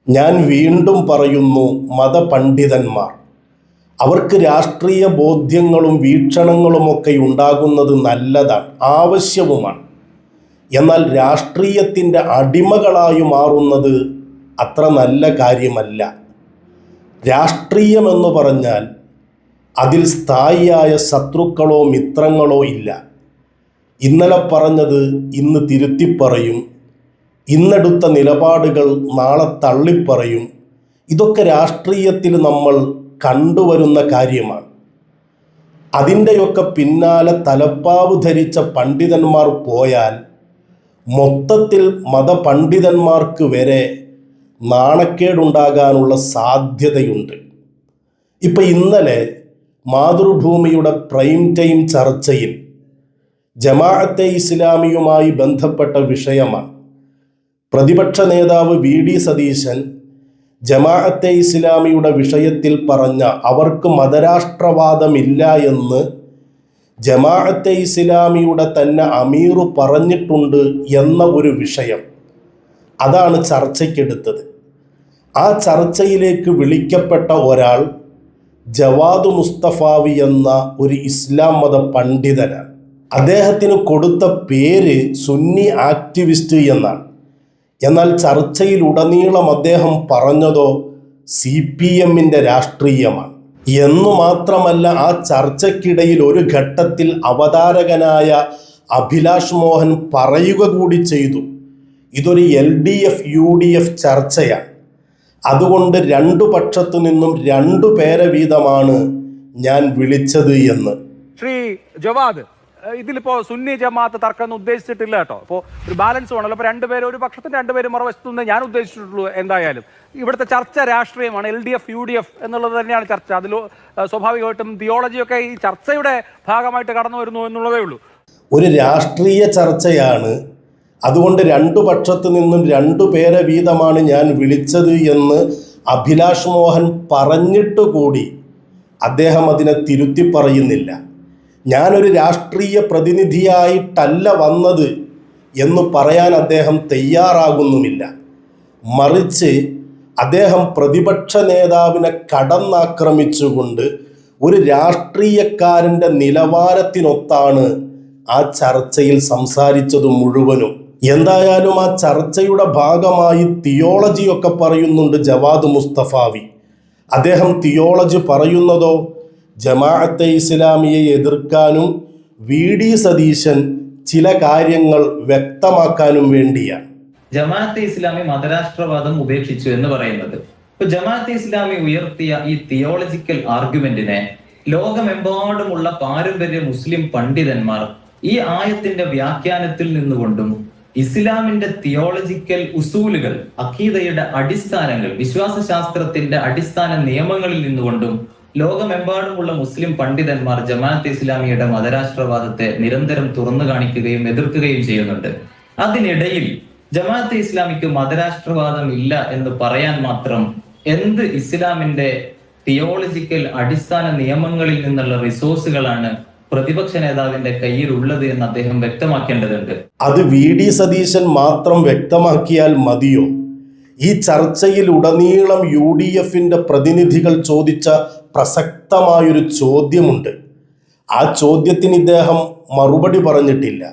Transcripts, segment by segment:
ഞാൻ വീണ്ടും പറയുന്നു, മതപണ്ഡിതന്മാർ അവർക്ക് രാഷ്ട്രീയ ബോധ്യങ്ങളും വീക്ഷണങ്ങളുമൊക്കെ ഉണ്ടാകുന്നത് നല്ലതാണ്, ആവശ്യവുമാണ്. എന്നാൽ രാഷ്ട്രീയത്തിൻ്റെ അടിമകളായി മാറുന്നത് അത്ര നല്ല കാര്യമല്ല. രാഷ്ട്രീയമെന്ന് പറഞ്ഞാൽ അതിൽ സ്ഥായിയായ ശത്രുക്കളോ മിത്രങ്ങളോ ഇല്ല. ഇന്നലെ പറഞ്ഞത് ഇന്ന് തിരുത്തിപ്പറയും, ഇന്നെടുത്ത നിലപാടുകൾ നാളെ തള്ളിപ്പറയും. ഇതൊക്കെ രാഷ്ട്രീയത്തിൽ നമ്മൾ കണ്ടുവരുന്ന കാര്യമാണ്. അതിൻ്റെയൊക്കെ പിന്നാലെ തലപ്പാവ് ധരിച്ച പണ്ഡിതന്മാർ പോയാൽ മൊത്തത്തിൽ മതപണ്ഡിതന്മാർക്ക് വരെ നാണക്കേടുണ്ടാകാനുള്ള സാധ്യതയുണ്ട്. ഇപ്പം ഇന്നലെ മാതൃഭൂമിയുടെ പ്രൈം ടൈം ചർച്ചയിൽ ജമാഅത്തെ ഇസ്ലാമിയുമായി ബന്ധപ്പെട്ട വിഷയമാണ്. പ്രതിപക്ഷ നേതാവ് വി.ഡി. സതീശൻ ജമാഅത്തെ ഇസ്ലാമിയുടെ വിഷയത്തിൽ പറഞ്ഞ അവർക്ക് മതരാഷ്ട്രവാദമില്ല എന്ന് ജമാഅത്തെ ഇസ്ലാമിയുടെ തന്നെ അമീർ പറഞ്ഞിട്ടുണ്ട് എന്ന ഒരു വിഷയം, അതാണ് ചർച്ചയ്ക്കെടുത്തത്. ആ ചർച്ചയിലേക്ക് വിളിക്കപ്പെട്ട ഒരാൾ ജവാദ് മുസ്തഫാവി എന്ന ഒരു ഇസ്ലാം മത പണ്ഡിതനാണ്. അദ്ദേഹത്തിന് കൊടുത്ത പേര് സുന്നി ആക്ടിവിസ്റ്റ് എന്നാണ്. എന്നാൽ ചർച്ചയിലുടനീളം അദ്ദേഹം പറഞ്ഞതോ CPM-ന്റെ രാഷ്ട്രീയമാണ്. എന്നു മാത്രമല്ല, ആ ചർച്ചയ്ക്കിടയിൽ ഒരു ഘട്ടത്തിൽ അവതാരകനായ അഭിലാഷ് മോഹൻ പറയുക കൂടി ചെയ്തു, ഇതൊരു LDF UDF ചർച്ചയാണ്, അതുകൊണ്ട് രണ്ടു പക്ഷത്തു നിന്നും 2 പേരെ വീതമാണ് ഞാൻ വിളിച്ചത് എന്ന്. ശ്രീ ജവാദ്, ഇതിലിപ്പോ സുന്നി ജമാഅത്ത് തർക്കം ഉദ്ദേശിച്ചിട്ടില്ല കേട്ടോ. ഇപ്പോൾ ഒരു ബാലൻസ് വേണമല്ലോ. അപ്പോൾ 2 പേര് ഒരു പക്ഷത്തും 2 പേര് മറുവശത്തുനിന്ന് ഞാൻ ഉദ്ദേശിച്ചിട്ടുള്ളൂ. എന്തായാലും ഇവിടുത്തെ ചർച്ച രാഷ്ട്രീയമാണ്. LDF UDF എന്നുള്ളത് തന്നെയാണ് ചർച്ച. അതിൽ സ്വാഭാവികമായിട്ടും തിയോളജിയൊക്കെ ഈ ചർച്ചയുടെ ഭാഗമായിട്ട് കടന്നു വരുന്നു എന്നുള്ളതേ ഉള്ളൂ. ഒരു രാഷ്ട്രീയ ചർച്ചയാണ്, അതുകൊണ്ട് 2 പക്ഷത്തു നിന്നും 2 പേരെ വീതമാണ് ഞാൻ വിളിച്ചത് എന്ന് അഭിലാഷ് മോഹൻ പറഞ്ഞിട്ട് കൂടി അദ്ദേഹം അതിനെ തിരുത്തി പറയുന്നില്ല. ഞാനൊരു രാഷ്ട്രീയ പ്രതിനിധിയായിട്ടല്ല വന്നത് എന്ന് പറയാൻ അദ്ദേഹം തയ്യാറാകുന്നുമില്ല. മറിച്ച് അദ്ദേഹം പ്രതിപക്ഷ നേതാവിനെ കടന്നാക്രമിച്ചുകൊണ്ട് ഒരു രാഷ്ട്രീയക്കാരൻ്റെ നിലവാരത്തിനൊത്താണ് ആ ചർച്ചയിൽ സംസാരിച്ചത് മുഴുവനും. എന്തായാലും ആ ചർച്ചയുടെ ഭാഗമായി തിയോളജിയൊക്കെ പറയുന്നുണ്ട് ജവാദ് മുസ്തഫാവി. അദ്ദേഹം തിയോളജി പറയുന്നതോ ജമാഅത്തെ ഇസ്ലാമിയെ എതിർക്കാനും വി.ഡി. സതീശൻ ചില കാര്യങ്ങൾ വ്യക്തമാക്കാനും വേണ്ടിയാണ്. ജമാഅത്തെ ഇസ്ലാമി മതരാഷ്ട്രവാദം ഉപേക്ഷിച്ചു എന്ന് പറയുന്നത്. ഇപ്പൊ ജമാഅത്തെ ഇസ്ലാമി ഉയർത്തിയ ഈ തിയോളജിക്കൽ ആർഗ്യുമെന്റിനെ ലോകമെമ്പാടുമുള്ള പാരമ്പര്യ മുസ്ലിം പണ്ഡിതന്മാർ ഈ ആയത്തിന്റെ വ്യാഖ്യാനത്തിൽ നിന്നുകൊണ്ടും ഇസ്ലാമിന്റെ തിയോളജിക്കൽ ഉസൂലുകൾ, അഖീദയുടെ അടിസ്ഥാനങ്ങൾ, വിശ്വാസശാസ്ത്രത്തിന്റെ അടിസ്ഥാന നിയമങ്ങളിൽ നിന്നുകൊണ്ടും ലോകമെമ്പാടുമുള്ള മുസ്ലിം പണ്ഡിതന്മാർ ജമാഅത്തെ ഇസ്ലാമിയുടെ മതരാഷ്ട്രവാദത്തെ നിരന്തരം തുറന്നു കാണിക്കുകയും എതിർക്കുകയും ചെയ്യുന്നുണ്ട്. അതിനിടയിൽ ജമാഅത്തെ ഇസ്ലാമിക്ക് മതരാഷ്ട്രവാദം ഇല്ല എന്ന് പറയാൻ മാത്രം എന്ത് ഇസ്ലാമിന്റെ തിയോളജിക്കൽ അടിസ്ഥാന നിയമങ്ങളിൽ നിന്നുള്ള റിസോഴ്സുകളാണ് പ്രതിപക്ഷ നേതാവിന്റെ കയ്യിലുള്ളത് എന്ന് അദ്ദേഹം വ്യക്തമാക്കേണ്ടതുണ്ട്. അത് വി.ഡി. സതീശൻ മാത്രം വ്യക്തമാക്കിയാൽ മതിയോ? ഈ ചർച്ചയിൽ ഉടനീളം UDF-ന്റെ പ്രതിനിധികൾ ചോദിച്ച പ്രസക്തമായൊരു ചോദ്യമുണ്ട്. ആ ചോദ്യത്തിന് ഇദ്ദേഹം മറുപടി പറഞ്ഞിട്ടില്ല.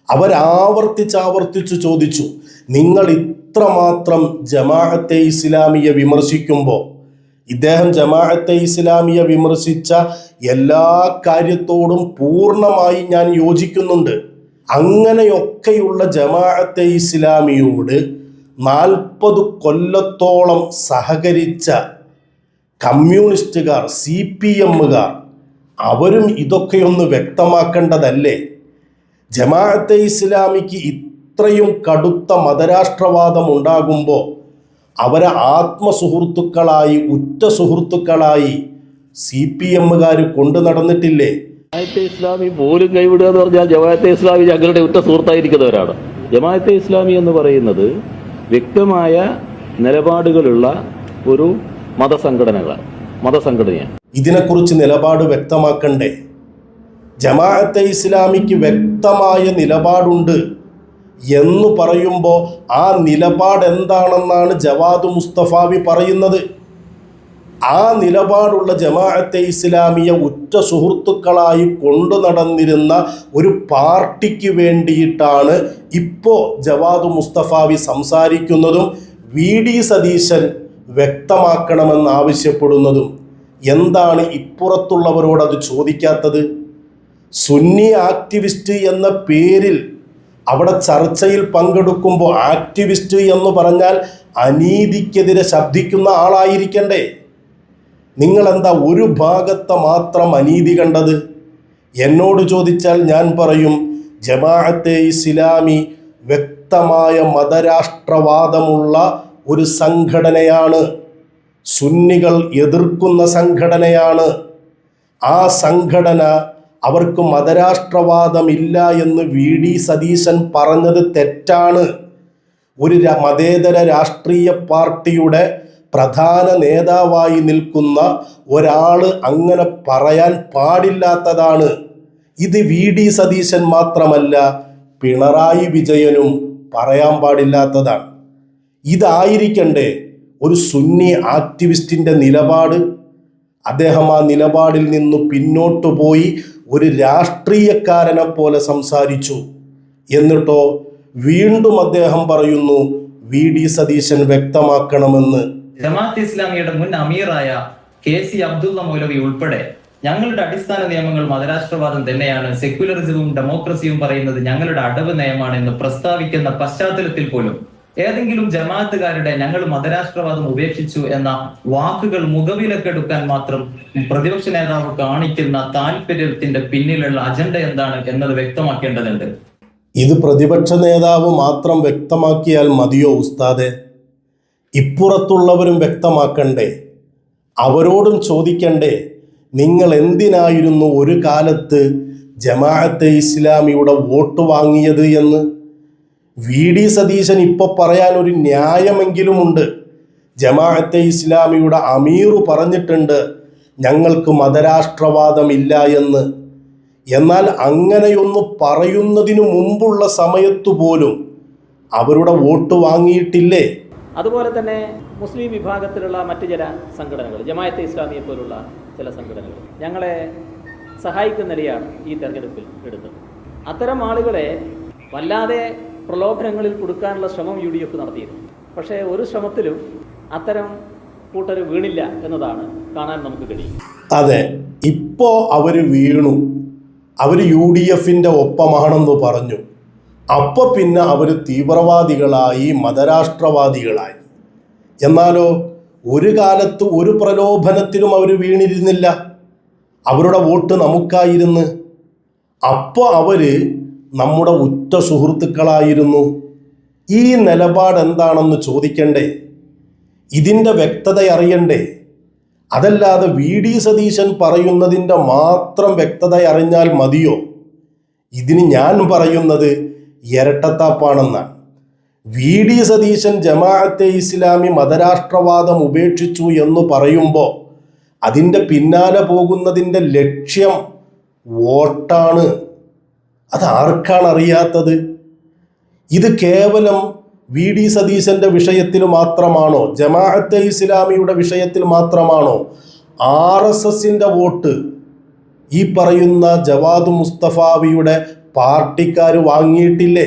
അവരാവർത്തിച്ചാവർത്തിച്ചു ചോദിച്ചു, നിങ്ങൾ ഇത്രമാത്രം ജമാഅത്തെ ഇസ്ലാമിയെ വിമർശിക്കുമ്പോൾ, ഇദ്ദേഹം ജമാഅത്തെ ഇസ്ലാമിയെ വിമർശിച്ച എല്ലാ കാര്യത്തോടും പൂർണ്ണമായി ഞാൻ യോജിക്കുന്നുണ്ട്. അങ്ങനെയൊക്കെയുള്ള ജമാഅത്തെ ഇസ്ലാമിയോട് 40 കൊല്ലത്തോളം സഹകരിച്ച കമ്മ്യൂണിസ്റ്റുകാർ, CPM-കാർ, അവരും ഇതൊക്കെയൊന്ന് വ്യക്തമാക്കേണ്ടതല്ലേ? ജമാഅത്തെ ഇസ്ലാമിക്ക് ഇത്രയും കടുത്ത മതരാഷ്ട്രവാദം ഉണ്ടാകുമ്പോൾ അവരെ ആത്മസുഹൃത്തുക്കളായി, ഉറ്റ സുഹൃത്തുക്കളായി CPM-കാർ കൊണ്ടു നടന്നിട്ടില്ലേ? ജമാഅത്തെ ഇസ്ലാമി പോലും കൈവിടുക എന്ന് പറഞ്ഞാൽ ജമാഅത്തെ ഇസ്ലാമി ഞങ്ങളുടെ ഉറ്റ സുഹൃത്തായിരിക്കുന്നവരാണ്. ജമാഅത്തെ ഇസ്ലാമി എന്ന് പറയുന്നത് വ്യക്തമായ നിലപാടുകളുള്ള ഒരു മതസംഘടനയാണ്. ഇതിനെക്കുറിച്ച് നിലപാട് വ്യക്തമാക്കണ്ടേ? ജമാഅത്തെ ഇസ്ലാമിക്ക് വ്യക്തമായ നിലപാടുണ്ട്. എന്ന് പറയുമ്പോൾ ആ നിലപാട് എന്താണെന്നാണ് ജവാദ് മുസ്തഫാവി പറയുന്നത്. ആ നിലപാടുള്ള ജമാഅത്തെ ഇസ്ലാമിയ ഉറ്റ സുഹൃത്തുക്കളായി കൊണ്ടു നടന്നിരുന്ന ഒരു പാർട്ടിക്ക് വേണ്ടിയിട്ടാണ് ഇപ്പോൾ ജവാദ് മുസ്തഫാവി സംസാരിക്കുന്നതും വി.ഡി. സതീശൻ വ്യക്തമാക്കണമെന്നാവശ്യപ്പെടുന്നതും. എന്താണ് ഇപ്പുറത്തുള്ളവരോട് അത് ചോദിക്കാത്തത്? സുന്നി ആക്ടിവിസ്റ്റ് എന്ന പേരിൽ അവിടെ ചർച്ചയിൽ പങ്കെടുക്കുമ്പോൾ ആക്ടിവിസ്റ്റ് എന്ന് പറഞ്ഞാൽ അനീതിക്കെതിരെ ശബ്ദിക്കുന്ന ആളായിരിക്കണ്ടേ? നിങ്ങളെന്താ ഒരു ഭാഗത്തെ മാത്രം അനീതി കണ്ടത്? എന്നോട് ചോദിച്ചാൽ ഞാൻ പറയും ജമാഅത്തെ ഇസ്ലാമി വ്യക്തമായ മതരാഷ്ട്രവാദമുള്ള ഒരു സംഘടനയാണ്. സുന്നികൾ എതിർക്കുന്ന സംഘടനയാണ്. ആ സംഘടന അവർക്ക് മതരാഷ്ട്രവാദമില്ല എന്ന് വി.ഡി. സതീശൻ പറഞ്ഞത് തെറ്റാണ്. ഒരു മതേതര രാഷ്ട്രീയ പാർട്ടിയുടെ പ്രധാന നേതാവായി നിൽക്കുന്ന ഒരാൾ അങ്ങനെ പറയാൻ പാടില്ലാത്തതാണ്. ഇത് വി.ഡി. സതീശൻ മാത്രമല്ല, പിണറായി വിജയനും പറയാൻ പാടില്ലാത്തതാണ്. ഇതായിരിക്കണ്ടേ ഒരു സുന്നി ആക്ടിവിസ്റ്റിൻ്റെ നിലപാട്? അദ്ദേഹം ആ നിലപാടിൽ നിന്ന് പിന്നോട്ട് പോയി ഒരു രാഷ്ട്രീയക്കാരനെ പോലെ സംസാരിച്ചു. എന്നിട്ടോ വീണ്ടും അദ്ദേഹം പറയുന്നു വി.ഡി. സതീശൻ വ്യക്തമാക്കണമെന്ന്. ജമാഅത്തെ ഇസ്ലാമിയുടെ മുൻ അമീറായ കെ.സി. അബ്ദുള്ള മൗലവി ഉൾപ്പെടെ ഞങ്ങളുടെ അടിസ്ഥാന നിയമങ്ങൾ മതരാഷ്ട്രവാദം തന്നെയാണ്, സെക്യുലറിസവും ഡെമോക്രസിയും പറയുന്നത് ഞങ്ങളുടെ അടവ് നയമാണ് എന്ന് പ്രസ്താവിക്കുന്ന പശ്ചാത്തലത്തിൽ പോലും ഏതെങ്കിലും ജമാഅത്തുകാരുടെ ഞങ്ങൾ മതരാഷ്ട്രവാദം ഉപേക്ഷിച്ചു എന്ന വാക്കുകൾ മുഖവിലക്കെടുക്കാൻ മാത്രം പ്രതിപക്ഷ നേതാവ് കാണിക്കുന്ന താല്പര്യത്തിന്റെ പിന്നിലുള്ള അജണ്ട എന്താണ് എന്നത് വ്യക്തമാക്കേണ്ടതുണ്ട്. ഇത് പ്രതിപക്ഷ നേതാവ് മാത്രം വ്യക്തമാക്കിയാൽ മതിയോ ഉസ്താദെ? ഇപ്പുറത്തുള്ളവരും വ്യക്തമാക്കണ്ടേ? അവരോടും ചോദിക്കണ്ടേ, നിങ്ങൾ എന്തിനായിരുന്നു ഒരു കാലത്ത് ജമാഅത്തെ ഇസ്ലാമിയുടെ വോട്ട് വാങ്ങിയത് എന്ന്? വി.ഡി. സതീശൻ ഇപ്പോൾ പറയാൻ ഒരു ന്യായമെങ്കിലുമുണ്ട്. ജമാഅത്തെ ഇസ്ലാമിയുടെ അമീറു പറഞ്ഞിട്ടുണ്ട് ഞങ്ങൾക്ക് മതരാഷ്ട്രവാദമില്ല എന്ന്. എന്നാൽ അങ്ങനെയൊന്ന് പറയുന്നതിനു മുമ്പുള്ള സമയത്തു പോലും അവരുടെ വോട്ട് വാങ്ങിയിട്ടില്ലേ? അതുപോലെ തന്നെ മുസ്ലിം വിഭാഗത്തിലുള്ള മറ്റ് ചില സംഘടനകൾ, ജമാഅത്തെ ഇസ്ലാമിയെ പോലുള്ള ചില സംഘടനകൾ ഞങ്ങളെ സഹായിക്കുന്ന നിലയാണ് ഈ തെരഞ്ഞെടുപ്പിൽ എടുത്തത്. അത്തരം ആളുകളെ വല്ലാതെ പ്രലോഭനങ്ങളിൽ കൊടുക്കാനുള്ള ശ്രമം UDF നടത്തിയിരുന്നു. പക്ഷേ ഒരു ശ്രമത്തിലും അത്തരം കൂട്ടർ വീണില്ല എന്നതാണ് കാണാൻ നമുക്ക് കഴിയും. അതെ, ഇപ്പോൾ അവർ വീണു. അവർ UDFന്റെ ഒപ്പമാണെന്ന് പറഞ്ഞു. അപ്പോൾ പിന്നെ അവർ തീവ്രവാദികളായി, മതരാഷ്ട്രവാദികളായി. എന്നാലോ ഒരു കാലത്ത് ഒരു പ്രലോഭനത്തിലും അവർ വീണിരുന്നില്ല. അവരുടെ വോട്ട് നമുക്കായിരുന്നു. അപ്പോൾ അവർ നമ്മുടെ ഉറ്റ സുഹൃത്തുക്കളായിരുന്നു. ഈ നിലപാട് എന്താണെന്ന് ചോദിക്കണ്ടേ? ഇതിൻ്റെ വ്യക്തത അറിയണ്ടേ? അതല്ലാതെ വി.ഡി. സതീശൻ പറയുന്നതിൻ്റെ മാത്രം വ്യക്തത അറിഞ്ഞാൽ മതിയോ? ഇതിന് ഞാൻ പറയുന്നത് ഇരട്ടത്താപ്പാണെന്നാണ്. വി.ഡി. സതീശൻ ജമാഅത്തെ ഇസ്ലാമി മതരാഷ്ട്രവാദം ഉപേക്ഷിച്ചു എന്ന് പറയുമ്പോൾ അതിൻ്റെ പിന്നാലെ പോകുന്നതിൻ്റെ ലക്ഷ്യം വോട്ടാണ്. അതാർക്കാണ് അറിയാത്തത്? ഇത് കേവലം വി.ഡി. സതീശൻ്റെ വിഷയത്തിൽ മാത്രമാണോ? ജമാഅത്തെ ഇസ്ലാമിയുടെ വിഷയത്തിൽ മാത്രമാണോ? RSSന്റെ വോട്ട് ഈ പറയുന്ന ജവാദ് മുസ്തഫാവിയുടെ പാർട്ടിക്കാർ വാങ്ങിയിട്ടില്ലേ?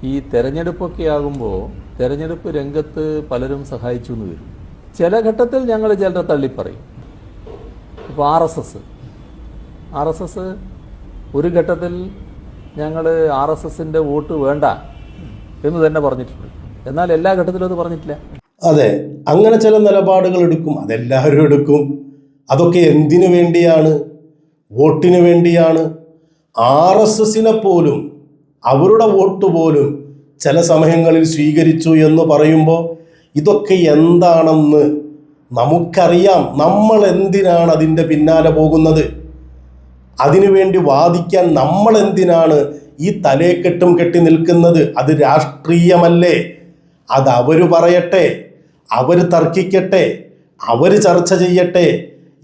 ഈ തെരഞ്ഞെടുപ്പൊക്കെ ആകുമ്പോൾ തെരഞ്ഞെടുപ്പ് രംഗത്ത് പലരും സഹായിച്ചു എന്ന് വരും. ചില ഘട്ടത്തിൽ ഞങ്ങൾ ചിലരെ തള്ളിപ്പറയും. ഇപ്പോൾ RSS ഒരു ഘട്ടത്തിൽ ഞങ്ങൾ RSSന്റെ വോട്ട് വേണ്ട എന്ന് തന്നെ പറഞ്ഞിട്ടുണ്ട്. എന്നാൽ എല്ലാ ഘട്ടത്തിലും അത് പറഞ്ഞിട്ടില്ല. അതെ, അങ്ങനെ ചില നിലപാടുകൾ എടുക്കും. അതെല്ലാവരും എടുക്കും. അതൊക്കെ എന്തിനു വേണ്ടിയാണ്? വോട്ടിന് വേണ്ടിയാണ്. RSSനെ പോലും അവരുടെ വോട്ട് പോലും ചില സമയങ്ങളിൽ സ്വീകരിച്ചു എന്ന് പറയുമ്പോൾ ഇതൊക്കെ എന്താണെന്ന് നമുക്കറിയാം. നമ്മൾ എന്തിനാണ് അതിൻ്റെ പിന്നാലെ പോകുന്നത്? അതിനുവേണ്ടി വാദിക്കാൻ നമ്മൾ എന്തിനാണ് ഈ തലേക്കെട്ടും കെട്ടി നിൽക്കുന്നത്? അത് രാഷ്ട്രീയമല്ലേ? അത് അവർ പറയട്ടെ, അവർ തർക്കിക്കട്ടെ, അവർ ചർച്ച ചെയ്യട്ടെ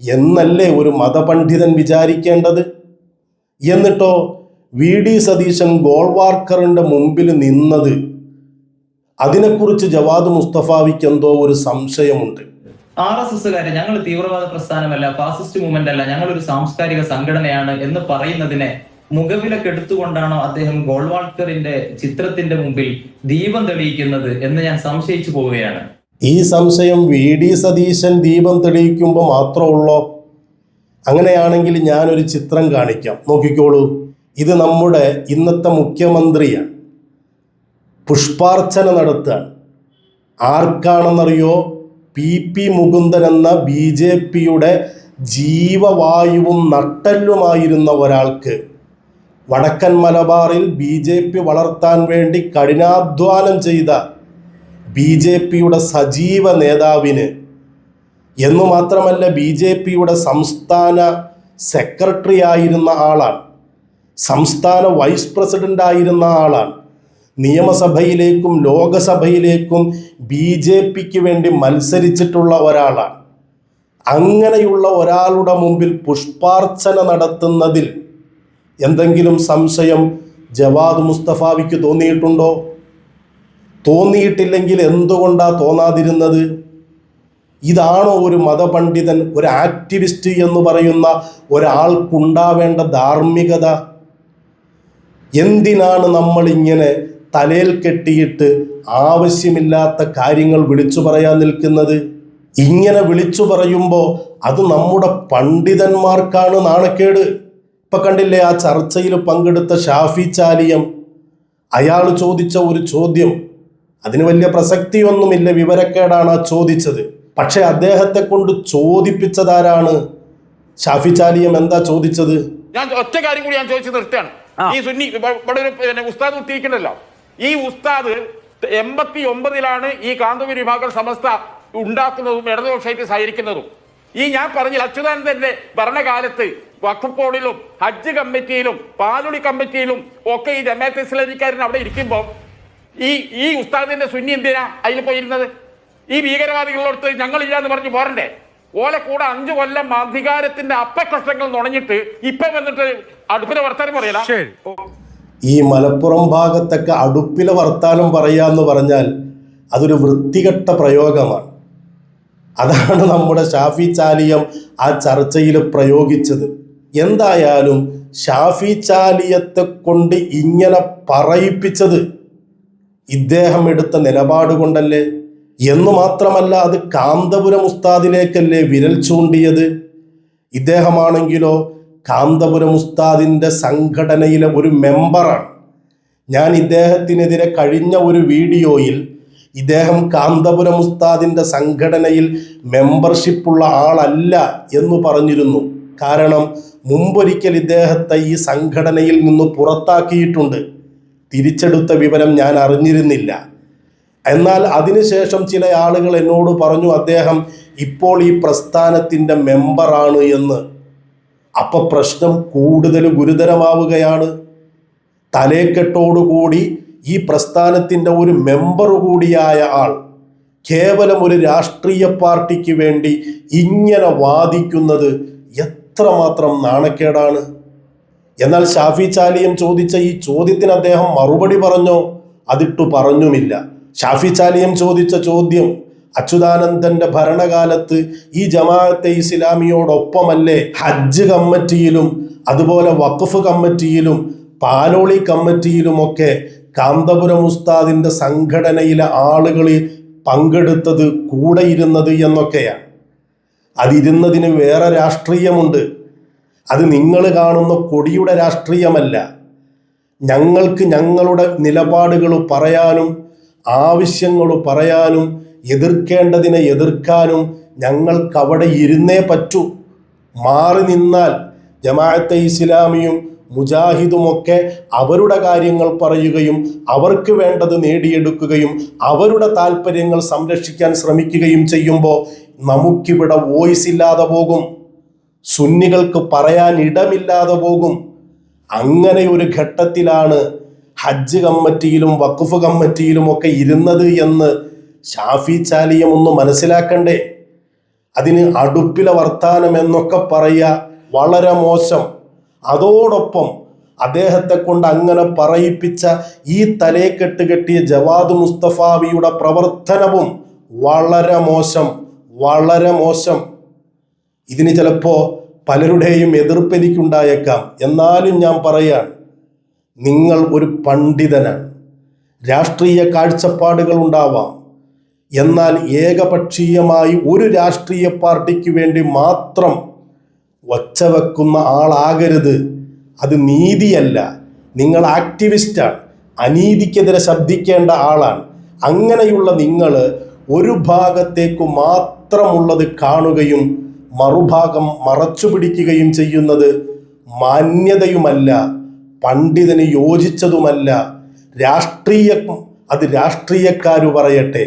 എന്നല്ലേ ഒരു മതപണ്ഡിതൻ വിചാരിക്കേണ്ടത്? എന്നിട്ടോ VD സതീശൻ ഗോൾവാർക്കറിന്റെ മുമ്പിൽ നിന്നത്, അതിനെക്കുറിച്ച് ജവാദ് മുസ്തഫാവിക്ക് എന്തോ ഒരു സംശയമുണ്ട്. RSSകാരെ ഞങ്ങൾ തീവ്രവാദ പ്രസ്ഥാനമല്ല, ഫാസിസ്റ്റ് മൂവ്മെന്റ് അല്ല, ഞങ്ങളൊരു സാംസ്കാരിക സംഘടനയാണ് എന്ന് പറയുന്നതിനെ മുഖവിലക്കെടുത്തുകൊണ്ടാണോ അദ്ദേഹം ഗോൾവാൾക്കറിന്റെ ചിത്രത്തിന്റെ മുമ്പിൽ ദീപം തെളിയിക്കുന്നത് എന്ന് ഞാൻ സംശയിച്ചു പോവുകയാണ്. ഈ സംശയം VD സതീശൻ ദീപം തെളിയിക്കുമ്പോൾ മാത്രമുള്ളോ? അങ്ങനെയാണെങ്കിൽ ഞാനൊരു ചിത്രം കാണിക്കാം, നോക്കിക്കോളൂ. ഇത് നമ്മുടെ ഇന്നത്തെ മുഖ്യമന്ത്രിയാണ്, പുഷ്പാർച്ചന നടത്തുകയാണ്. ആർക്കാണെന്നറിയോ? PP മുകുന്ദൻ എന്ന BJPയുടെ ജീവവായുവും നട്ടെല്ലുമായിരുന്ന ഒരാൾക്ക്, വടക്കൻ മലബാറിൽ BJP വളർത്താൻ വേണ്ടി കഠിനാധ്വാനം ചെയ്ത BJPയുടെ സജീവ നേതാവിന്, എന്നു മാത്രമല്ല BJPയുടെ സംസ്ഥാന സെക്രട്ടറി ആയിരുന്ന ആളാണ്, സംസ്ഥാന വൈസ് പ്രസിഡന്റ് ആയിരുന്ന ആളാണ്, നിയമസഭയിലേക്കും ലോകസഭയിലേക്കും BJPക്ക് വേണ്ടി മത്സരിച്ചിട്ടുള്ള ഒരാളാണ്. അങ്ങനെയുള്ള ഒരാളുടെ മുമ്പിൽ പുഷ്പാർച്ചന നടത്തുന്നതിൽ എന്തെങ്കിലും സംശയം ജവാദ് മുസ്തഫാവിക്ക് തോന്നിയിട്ടുണ്ടോ? തോന്നിയിട്ടില്ലെങ്കിൽ എന്തുകൊണ്ടാണ് തോന്നാതിരുന്നത്? ഇതാണോ ഒരു മതപണ്ഡിതൻ, ഒരു ആക്ടിവിസ്റ്റ് എന്ന് പറയുന്ന ഒരാൾക്കുണ്ടാവേണ്ട ധാർമ്മികത? എന്തിനാണ് നമ്മളിങ്ങനെ തലയിൽ കെട്ടിയിട്ട് ആവശ്യമില്ലാത്ത കാര്യങ്ങൾ വിളിച്ചു പറയാൻ നിൽക്കുന്നത്? ഇങ്ങനെ വിളിച്ചു പറയുമ്പോൾ അത് നമ്മുടെ പണ്ഡിതന്മാർക്കാണ് നാണക്കേട്. ഇപ്പൊ കണ്ടില്ലേ, ആ ചർച്ചയിൽ പങ്കെടുത്ത ഷാഫി ചാലിയം, അയാൾ ചോദിച്ച ഒരു ചോദ്യം, അതിന് വലിയ പ്രസക്തിയൊന്നുമില്ല, വിവരക്കേടാണ് ആ ചോദിച്ചത്. പക്ഷെ അദ്ദേഹത്തെ കൊണ്ട് ചോദിപ്പിച്ചതാരാണ്? ഷാഫി ചാലിയം എന്താ ചോദിച്ചത്? ഞാൻ ഒറ്റ കാര്യം കൂടി ഞാൻ ചോദിച്ചു നിർത്തുകയാണ്. ഈ സുന്നി ഇവിടെ ഒരു ഉസ്താദ് ഉത്തിരിക്കണ്ടല്ലോ, ഈ ഉസ്താദ് 89-ലാണ് ഈ കാന്തപുരി വിഭാഗം സമസ്ത ഉണ്ടാക്കുന്നതും ഇടതുപക്ഷമായിട്ട് സഹകരിക്കുന്നതും. ഈ ഞാൻ പറഞ്ഞ അച്യുതാനന്ദന്റെ ഭരണകാലത്ത് വഖഫ് ബോർഡിലും ഹജ്ജ് കമ്മിറ്റിയിലും പാലുളി കമ്മിറ്റിയിലും ഒക്കെ ഈ ജമാഅത്തെ ഇസ്ലാമിക്കാരൻ അവിടെ ഇരിക്കുമ്പോൾ ഈ ഉസ്താദിന്റെ സുന്നി എന്തിനാ അതിൽ പോയിരുന്നത്? ഈ ഭീകരവാദികളോടത്ത് ഞങ്ങളില്ല എന്ന് പറഞ്ഞ് പോരണ്ടേ? ഓലെ കൂടെ 5 കൊല്ലം അധികാരത്തിന്റെ അപ്പക്കഷ്ടങ്ങൾ നുണഞ്ഞിട്ട് ഇപ്പൊ വന്നിട്ട് അടുപ്പിലെ വർത്താനം പറയല. ഈ മലപ്പുറം ഭാഗത്തൊക്കെ അടുപ്പിലെ വർത്താനം പറയാന്ന് പറഞ്ഞാൽ അതൊരു വൃത്തികെട്ട പ്രയോഗമാണ്. അതാണ് നമ്മുടെ ഷാഫി ചാലിയം ആ ചർച്ചയിൽ പ്രയോഗിച്ചത്. എന്തായാലും ഷാഫി ചാലിയത്തെ കൊണ്ട് ഇങ്ങനെ പറയിപ്പിച്ചത് ഇദ്ദേഹം എടുത്ത നിലപാട് കൊണ്ടല്ലേ? എന്നു മാത്രമല്ല, അത് കാന്തപുരം ഉസ്താദിലേക്കല്ലേ വിരൽ ചൂണ്ടിയത്. ഇദ്ദേഹമാണെങ്കിലോ കാന്തപുരം ഉസ്താദിൻ്റെ സംഘടനയിലെ ഒരു മെമ്പറാണ്. ഞാൻ ഇദ്ദേഹത്തിനെതിരെ കഴിഞ്ഞ ഒരു വീഡിയോയിൽ ഇദ്ദേഹം കാന്തപുരം ഉസ്താദിൻ്റെ സംഘടനയിൽ മെമ്പർഷിപ്പുള്ള ആളല്ല എന്ന് പറഞ്ഞിരുന്നു. കാരണം മുമ്പൊരിക്കൽ ഇദ്ദേഹത്തെ ഈ സംഘടനയിൽ നിന്ന് പുറത്താക്കിയിട്ടുണ്ട്. തിരിച്ചെടുത്ത വിവരം ഞാൻ അറിഞ്ഞിരുന്നില്ല. എന്നാൽ അതിനുശേഷം ചില ആളുകൾ എന്നോട് പറഞ്ഞു അദ്ദേഹം ഇപ്പോൾ ഈ പ്രസ്ഥാനത്തിൻ്റെ മെമ്പറാണ് എന്ന്. അപ്പൊ പ്രശ്നം കൂടുതൽ ഗുരുതരമാവുകയാണ്. തലേക്കെട്ടോടുകൂടി ഈ പ്രസ്ഥാനത്തിൻ്റെ ഒരു മെമ്പർ കൂടിയായ ആൾ കേവലം ഒരു രാഷ്ട്രീയ പാർട്ടിക്ക് വേണ്ടി ഇങ്ങനെ വാദിക്കുന്നത് എത്രമാത്രം നാണക്കേടാണ്. എന്നാൽ ഷാഫി ചാലിയം ചോദിച്ച ഈ ചോദ്യത്തിന് അദ്ദേഹം മറുപടി പറഞ്ഞോ? അതിട്ടു പറഞ്ഞുമില്ല. ഷാഫി ചാലിയം ചോദിച്ച ചോദ്യം, അച്യുതാനന്ദന്റെ ഭരണകാലത്ത് ഈ ജമാഅത്തെ ഇസ്ലാമിയോടൊപ്പമല്ലേ ഹജ്ജ് കമ്മിറ്റിയിലും അതുപോലെ വഖഫ് കമ്മിറ്റിയിലും പാലോളി കമ്മിറ്റിയിലുമൊക്കെ കാന്തപുരം ഉസ്താദിന്റെ സംഘടനയിലെ ആളുകൾ പങ്കെടുത്തത്, കൂടെ ഇരുന്നത് എന്നൊക്കെയാണ്. അതിരുന്നതിന് വേറെ രാഷ്ട്രീയമുണ്ട്. അത് നിങ്ങൾ കാണുന്ന കൊടിയുടെ രാഷ്ട്രീയമല്ല. ഞങ്ങൾക്ക് ഞങ്ങളുടെ നിലപാടുകൾ പറയാനും ആവശ്യങ്ങൾ പറയാനും എതിർക്കേണ്ടതിനെ എതിർക്കാനും ഞങ്ങൾക്കവിടെ ഇരുന്നേ പറ്റൂ. മാറി നിന്നാൽ ജമാഅത്തെ ഇസ്ലാമിയും മുജാഹിദുമൊക്കെ അവരുടെ കാര്യങ്ങൾ പറയുകയും അവർക്ക് വേണ്ടത് നേടിയെടുക്കുകയും അവരുടെ താല്പര്യങ്ങൾ സംരക്ഷിക്കാൻ ശ്രമിക്കുകയും ചെയ്യുമ്പോൾ നമുക്കിവിടെ വോയിസ് ഇല്ലാതെ പോകും, സുന്നികൾക്ക് പറയാൻ ഇടമില്ലാതെ പോകും. അങ്ങനെ ഒരു ഘട്ടത്തിലാണ് ഹജ്ജ് കമ്മിറ്റിയിലും വഖഫ് കമ്മിറ്റിയിലും ഒക്കെ ഇരുന്നത് എന്ന് ഷാഫി ചാലിയം ഒന്ന് മനസ്സിലാക്കണ്ടേ? അതിന് അടുപ്പിലെ വർത്താനം എന്നൊക്കെ പറയുക വളരെ മോശം. അതോടൊപ്പം അദ്ദേഹത്തെ കൊണ്ട് അങ്ങനെ പറയിപ്പിച്ച ഈ തലേക്കെട്ട് കെട്ടിയ ജവാദ് മുസ്തഫാവിയുടെ പ്രവർത്തനവും വളരെ മോശം, വളരെ മോശം. ഇതിന് ചിലപ്പോൾ പലരുടെയും എതിർപ്പ് എനിക്കുണ്ടായേക്കാം. എന്നാലും ഞാൻ പറയാൻ, നിങ്ങൾ ഒരു പണ്ഡിതനാണ്. രാഷ്ട്രീയ കാഴ്ചപ്പാടുകൾ ഉണ്ടാവാം, എന്നാൽ ഏകപക്ഷീയമായി ഒരു രാഷ്ട്രീയ പാർട്ടിക്ക് വേണ്ടി മാത്രം ഒച്ചവെക്കുന്ന ആളാകരുത്. അത് നീതിയല്ല. നിങ്ങൾ ആക്ടിവിസ്റ്റാണ്, അനീതിക്കെതിരെ ശബ്ദിക്കേണ്ട ആളാണ്. അങ്ങനെയുള്ള നിങ്ങൾ ഒരു ഭാഗത്തേക്ക് മാത്രമുള്ളത് കാണുകയും മറുഭാഗം മറച്ചു പിടിക്കുകയും ചെയ്യുന്നത് മാന്യതയുമല്ല, പണ്ഡിതന് യോജിച്ചതുമല്ല. അത് രാഷ്ട്രീയക്കാർ പറയട്ടെ.